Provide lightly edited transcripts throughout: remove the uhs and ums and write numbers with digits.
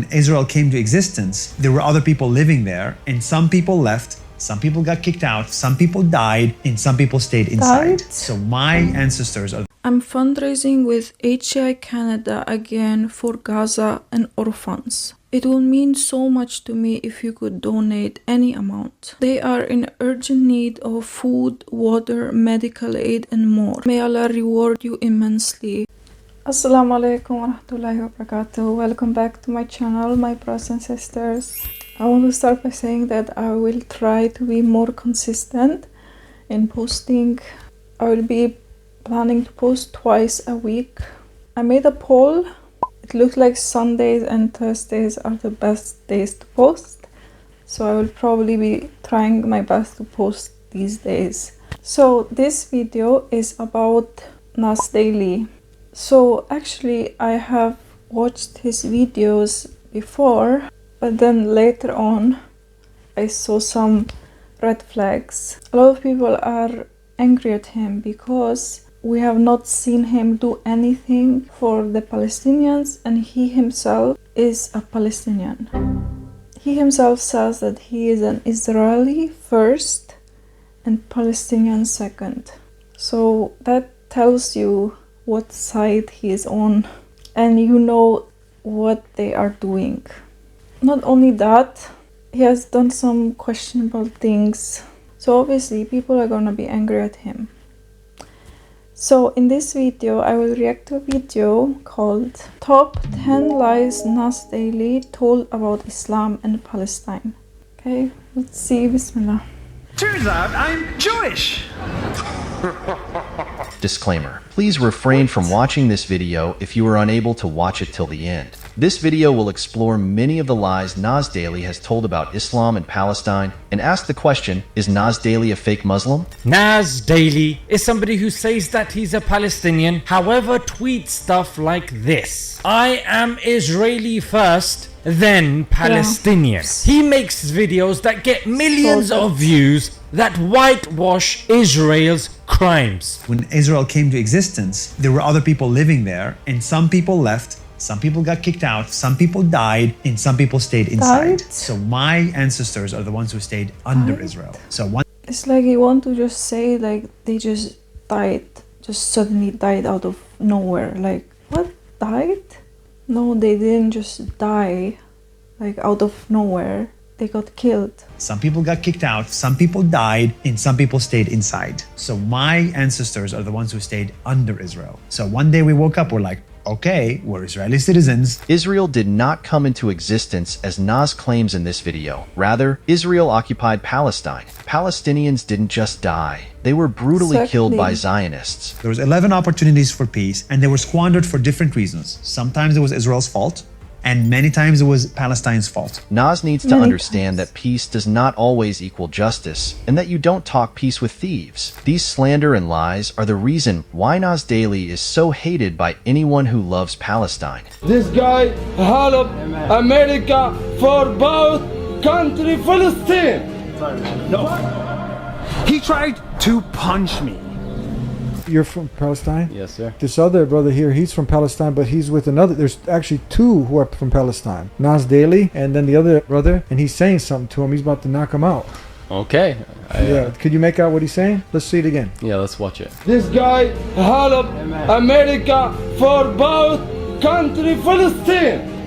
When Israel came to existence, there were other people living there, and some people left, some people got kicked out, some people died, and some people stayed inside. So my ancestors are... I'm fundraising with HCI Canada again for Gaza and orphans. It will mean so much to me if you could donate any amount. They are in urgent need of food, water, medical aid, and more. May Allah reward you immensely. Assalamu alaikum wa rahmatullahi wa barakatuh. Welcome back to my channel, my brothers and sisters. I want to start by saying that I will try to be more consistent in posting. I will be planning to post twice a week. I made a poll. It looks like Sundays and Thursdays are the best days to post, so I will probably be trying my best to post these days. So this video is about Nas Daily. So actually I have watched his videos before, but then later on I saw some red flags. A lot of people are angry at him because we have not seen him do anything for the Palestinians, and he himself is a Palestinian. He himself says that he is an Israeli first and Palestinian second. So that tells you what side he is on, and you know what they are doing. Not only that, he has done some questionable things. So obviously people are gonna be angry at him. So in this video, I will react to a video called Top 10 Lies Nas Daily Told About Islam and Palestine. Okay, let's see. Bismillah. Turns out I'm Jewish! Disclaimer. Please refrain from watching this video if you are unable to watch it till the end. This video will explore many of the lies Nas Daily has told about Islam and Palestine and ask the question, is Nas Daily a fake Muslim? Nas Daily is somebody who says that he's a Palestinian, however tweets stuff like this: I am Israeli first, then Palestinian. Yeah. He makes videos that get millions of views that whitewash Israel's crimes. When Israel came to existence, there were other people living there, and some people left, some people got kicked out, some people died, and some people stayed inside. So my ancestors are the ones who stayed under Israel. So one... It's like you want to just say like they just died, just suddenly died out of nowhere. Like, what, died? No, they didn't just die like out of nowhere. They got killed. Some people got kicked out, some people died, and some people stayed inside. So my ancestors are the ones who stayed under Israel. So one day we woke up, we're like, okay, we're Israeli citizens. Israel did not come into existence as Nas claims in this video. Rather, Israel occupied Palestine. Palestinians didn't just die. They were brutally killed by Zionists. There was 11 opportunities for peace, and they were squandered for different reasons. Sometimes it was Israel's fault, and many times it was Palestine's fault. Nas needs to understand that peace does not always equal justice, and that you don't talk peace with thieves. These slander and lies are the reason why Nas Daily is so hated by anyone who loves Palestine. This guy helped America for both country Palestine. No. He tried to punch me. You're from Palestine? Yes, sir. This other brother here, he's from Palestine, but he's with another. There's actually two who are from Palestine. Nas Daily and then the other brother, and he's saying something to him. He's about to knock him out. Okay. Yeah, could you make out what he's saying? Let's see it again. Yeah, let's watch it. This guy helped America for both country Palestine.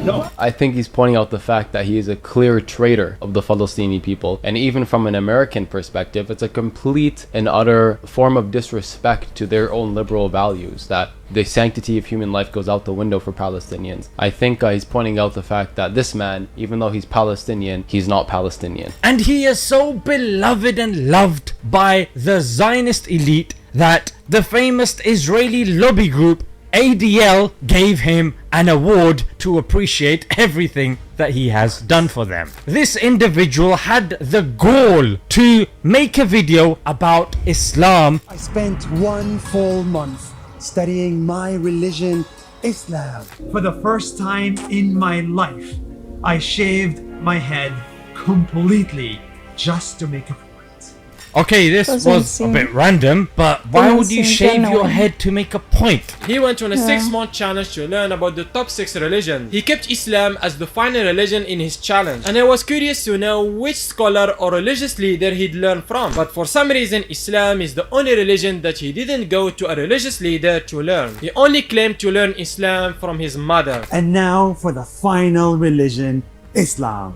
No. I think he's pointing out the fact that he is a clear traitor of the Palestinian people, and even from an American perspective, it's a complete and utter form of disrespect to their own liberal values, that the sanctity of human life goes out the window for Palestinians. I think he's pointing out the fact that this man, even though he's Palestinian, he's not Palestinian. And he is so beloved and loved by the Zionist elite that the famous Israeli lobby group ADL gave him an award to appreciate everything that he has done for them. This individual had the gall to make a video about Islam. I spent 1 full month studying my religion, Islam. For the first time in my life, I shaved my head completely just to make a point. Okay, this Doesn't was a seem- bit random, but why Doesn't would you seem shave your genuine. head to make a point? He went on a Yeah. 6-month challenge to learn about the top 6 religions. He kept Islam as the final religion in his challenge, and I was curious to know which scholar or religious leader he'd learn from. But for some reason, Islam is the only religion that he didn't go to a religious leader to learn. He only claimed to learn Islam from his mother. And now for the final religion, Islam.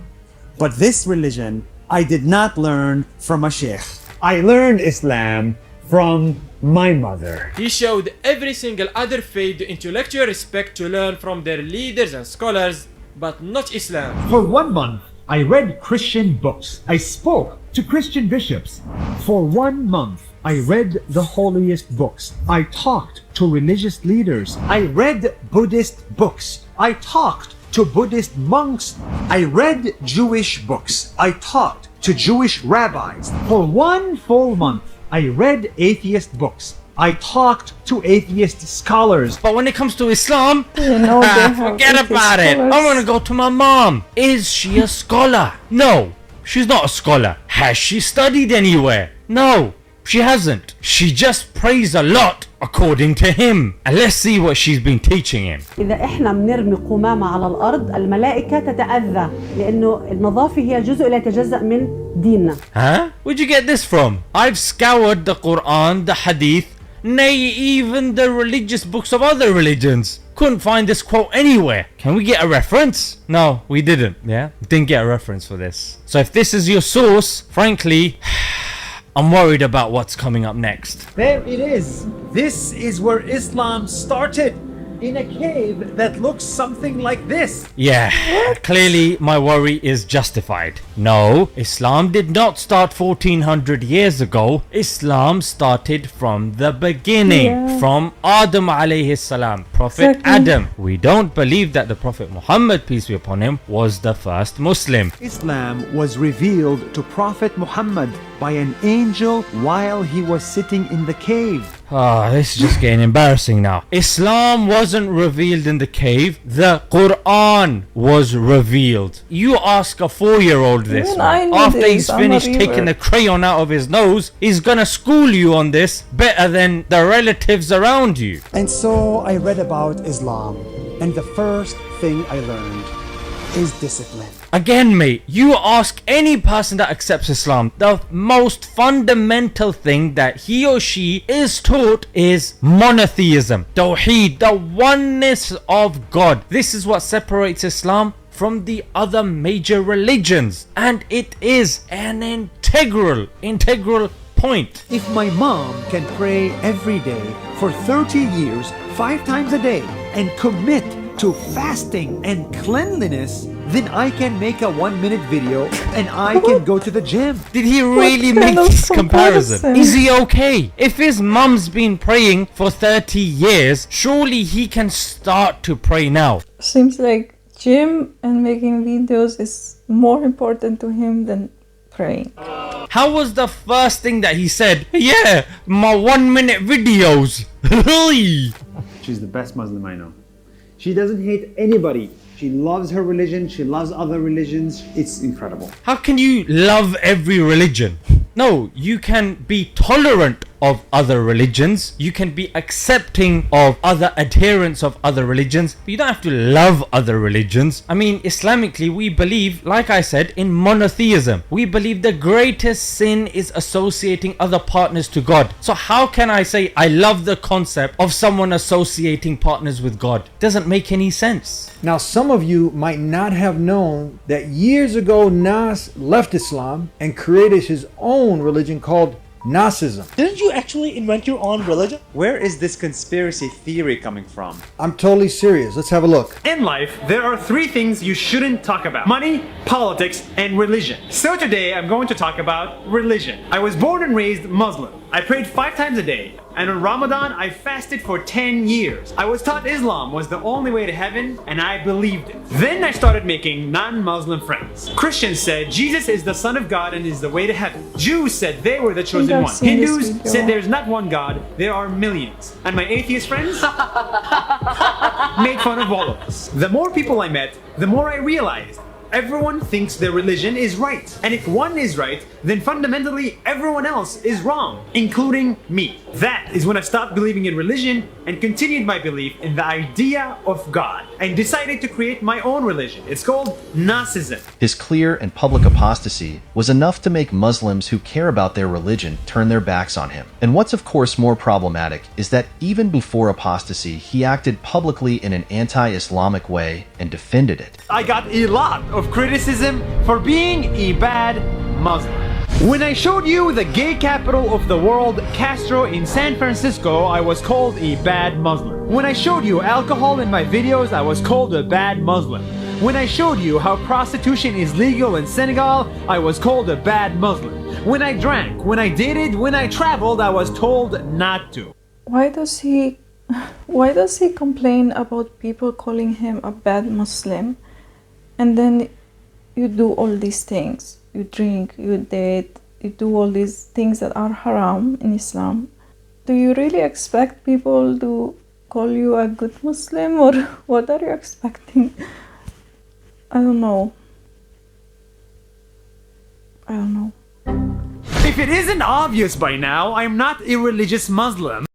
But this religion, I did not learn from a sheikh. I learned Islam from my mother. He showed every single other faith the intellectual respect to learn from their leaders and scholars, but not Islam. For 1 month, I read Christian books. I spoke to Christian bishops. For 1 month, I read the holiest books. I talked to religious leaders. I read Buddhist books. I talked to Buddhist monks. I read Jewish books. I talked to Jewish rabbis. For 1 full month, I read atheist books. I talked to atheist scholars. But when it comes to Islam, You know, they have forget atheist about it. scholars. I want to go to my mom. Is she a scholar? No, she's not a scholar. Has she studied anywhere? No, she hasn't. She just prays a lot according to him. And let's see what she's been teaching him. إذا إحنا بنرمي قمامة على الأرض الملائكة تتأذى لأنه النظافة هي جزء لا يتجزأ من ديننا. Huh? Where'd you get this from? I've scoured the Quran, the Hadith, nay, even the religious books of other religions. Couldn't find this quote anywhere. Can we get a reference? No, we didn't. Yeah? Didn't get a reference for this. So if this is your source, frankly, I'm worried about what's coming up next. There it is. This is where Islam started. In a cave that looks something like this. Yeah, clearly my worry is justified. No, Islam did not start 1400 years ago. Islam started from the beginning, Yeah. from Adam alayhi salam, Prophet Exactly. Adam. We don't believe that the Prophet Muhammad, peace be upon him, was the first Muslim. Islam was revealed to Prophet Muhammad by an angel while he was sitting in the cave. Ah, this is just getting embarrassing now. Islam wasn't revealed in the cave. The Quran was revealed. You ask a 4-year-old this Even one. I knew After this, he's I'm a finished reader. taking the crayon out of his nose, he's gonna school you on this better than the relatives around you. And so I read about Islam, and the first thing I learned is discipline. Again, mate, you ask any person that accepts Islam, the most fundamental thing that he or she is taught is monotheism, Tawheed, the oneness of God. This is what separates Islam from the other major religions, and it is an integral point. If my mom can pray every day for 30 years, 5 times a day, and commit to fasting and cleanliness, then I can make a 1-minute video and I can go to the gym. Did he really kind make of this comparison? comparison? Is he okay? If his mum's been praying for 30 years, surely he can start to pray now. Seems like gym and making videos is more important to him than praying. How was the first thing that he said? Yeah, my 1-minute videos. She's the best Muslim I know. She doesn't hate anybody. She loves her religion. She loves other religions. It's incredible. How can you love every religion? No, you can be tolerant of other religions. You can be accepting of other adherents of other religions. But you don't have to love other religions. I mean, Islamically, we believe, like I said, in monotheism. We believe the greatest sin is associating other partners to God. So how can I say I love the concept of someone associating partners with God? Doesn't make any sense. Now, some of you might not have known that years ago Nas left Islam and created his own religion called Nacism. Didn't you actually invent your own religion? Where is this conspiracy theory coming from? I'm totally serious. Let's have a look. In life, there are 3 things you shouldn't talk about: money, politics, and religion. So today I'm going to talk about religion. I was born and raised Muslim. I prayed 5 times a day, and on Ramadan I fasted for 10 years. I was taught Islam was the only way to heaven, and I believed it. Then I started making non-Muslim friends. Christians said Jesus is the Son of God and is the way to heaven. Jews said they were the chosen I've one. seen this Hindus video. said there's not one God, there are millions. And my atheist friends made fun of all of us. The more people I met, the more I realized everyone thinks their religion is right. And if one is right, then fundamentally everyone else is wrong, including me. That is when I stopped believing in religion and continued my belief in the idea of God and decided to create my own religion. It's called Nacism. His clear and public apostasy was enough to make Muslims who care about their religion turn their backs on him. And what's of course more problematic is that even before apostasy, he acted publicly in an anti-Islamic way and defended it. I got a lot of criticism for being a bad Muslim. When I showed you the gay capital of the world, Castro in San Francisco, I was called a bad Muslim. When I showed you alcohol in my videos, I was called a bad Muslim. When I showed you how prostitution is legal in Senegal, I was called a bad Muslim. When I drank, when I dated, when I traveled, I was told not to. Why does he complain about people calling him a bad Muslim, and then you do all these things? You drink, you date, you do all these things that are haram in Islam. Do you really expect people to call you a good Muslim, or what are you expecting? I don't know. If it isn't obvious by now, I'm not a religious Muslim.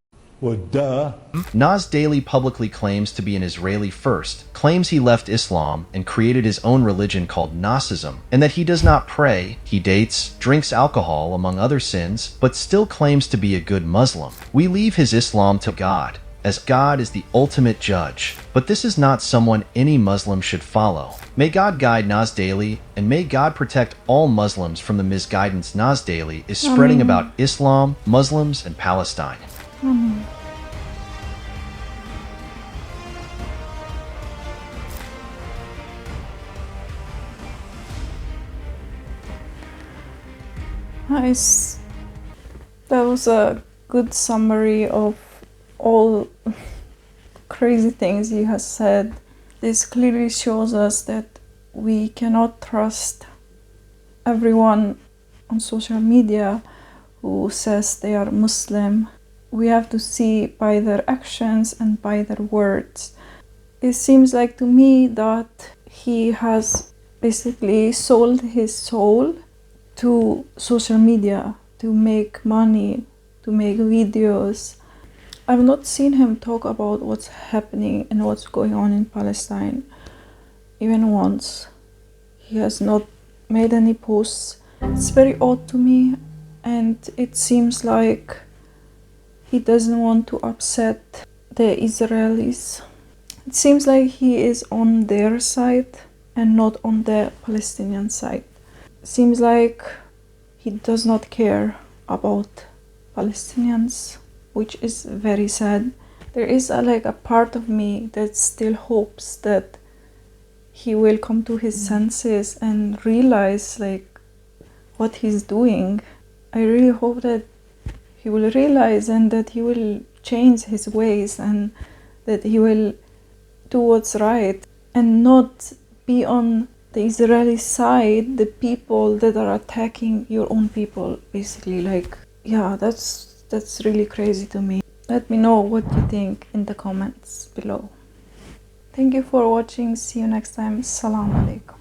Well, duh. Nas Daily publicly claims to be an Israeli first, claims he left Islam and created his own religion called Nacism, and that he does not pray, he dates, drinks alcohol, among other sins, but still claims to be a good Muslim. We leave his Islam to God, as God is the ultimate judge. But this is not someone any Muslim should follow. May God guide Nas Daily, and may God protect all Muslims from the misguidance Nas Daily is spreading about Islam, Muslims, and Palestine. Nice. That was a good summary of all crazy things you have said. This clearly shows us that we cannot trust everyone on social media who says they are Muslim. We have to see by their actions and by their words. It seems like to me that he has basically sold his soul to social media to make money, to make videos. I've not seen him talk about what's happening and what's going on in Palestine even once. He has not made any posts. It's very odd to me, and it seems like he doesn't want to upset the Israelis. It seems like he is on their side and not on the Palestinian side. Seems like he does not care about Palestinians, which is very sad. There is a part of me that still hopes that he will come to his senses and realize what he's doing. I really hope that he will realize and that he will change his ways and that he will do what's right and not be on the Israeli side, the people that are attacking your own people, basically. That's really crazy to me. Let me know what you think in the comments below. Thank you for watching. See you next time. Assalamu alaikum.